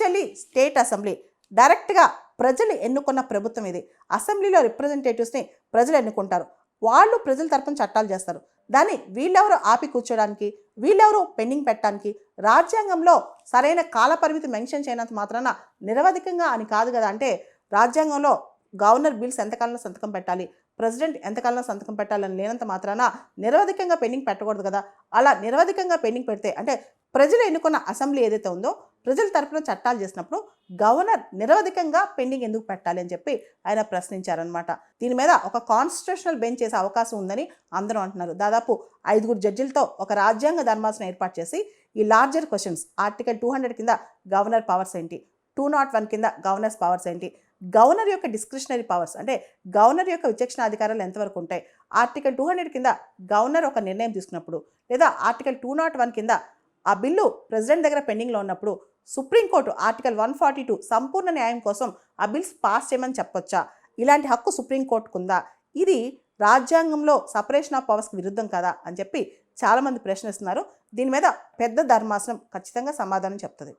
Actually state assembly డైరెక్ట్గా ప్రజలు ఎన్నుకున్న ప్రభుత్వం ఇది. అసెంబ్లీలో రిప్రజెంటేటివ్స్ని ప్రజలు ఎన్నుకుంటారు. వాళ్ళు ప్రజల తరపున చట్టాలు చేస్తారు. దాన్ని వీళ్ళెవరు ఆపి కూర్చోడానికి, వీళ్ళెవరు పెండింగ్ పెట్టడానికి, రాజ్యాంగంలో సరైన కాలపరిమితి మెన్షన్ చేయనంత మాత్రాన నిరవధికంగా అని కాదు కదా. అంటే రాజ్యాంగంలో గవర్నర్ బిల్స్ ఎంతకాలంలో సంతకం పెట్టాలి, ప్రెసిడెంట్ ఎంతకాలంలో సంతకం పెట్టాలని లేనంత మాత్రాన నిరవధికంగా పెండింగ్ పెట్టకూడదు కదా. అలా నిరవధికంగా పెండింగ్ పెడితే అంటే ప్రజలు ఎన్నుకున్న అసెంబ్లీ ఏదైతే ఉందో ప్రజల తరపున చట్టాలు చేసినప్పుడు గవర్నర్ నిరవధికంగా పెండింగ్ ఎందుకు పెట్టాలి అని చెప్పి ఆయన ప్రశ్నించారనమాట. దీని మీద ఒక కాన్స్టిట్యూషనల్ బెంచ్ చేసే అవకాశం ఉందని అందరూ అంటున్నారు. దాదాపు 5 జడ్జిలతో ఒక రాజ్యాంగ ధర్మాసనం ఏర్పాటు చేసి ఈ లార్జర్ క్వశ్చన్స్ ఆర్టికల్ 200 కింద గవర్నర్ పవర్స్ ఏంటి, 201 కింద గవర్నర్స్ పవర్స్ ఏంటి, గవర్నర్ యొక్క డిస్క్రిషనరీ పవర్స్ అంటే గవర్నర్ యొక్క విచక్షణ అధికారాలు ఎంతవరకు ఉంటాయి, ఆర్టికల్ 200 కింద గవర్నర్ ఒక నిర్ణయం తీసుకున్నప్పుడు లేదా ఆర్టికల్ 201 కింద ఆ బిల్లు ప్రెసిడెంట్ దగ్గర పెండింగ్లో ఉన్నప్పుడు సుప్రీంకోర్టు ఆర్టికల్ 142 సంపూర్ణ న్యాయం కోసం ఆ బిల్స్ పాస్ చేయమని చెప్పొచ్చా, ఇలాంటి హక్కు సుప్రీంకోర్టుకు ఉందా, ఇది రాజ్యాంగంలో సపరేషన్ ఆఫ్ పవర్స్కి విరుద్ధం కదా అని చెప్పి చాలామంది ప్రశ్నిస్తున్నారు. దీని మీద పెద్ద ధర్మాసనం ఖచ్చితంగా సమాధానం చెప్తుంది.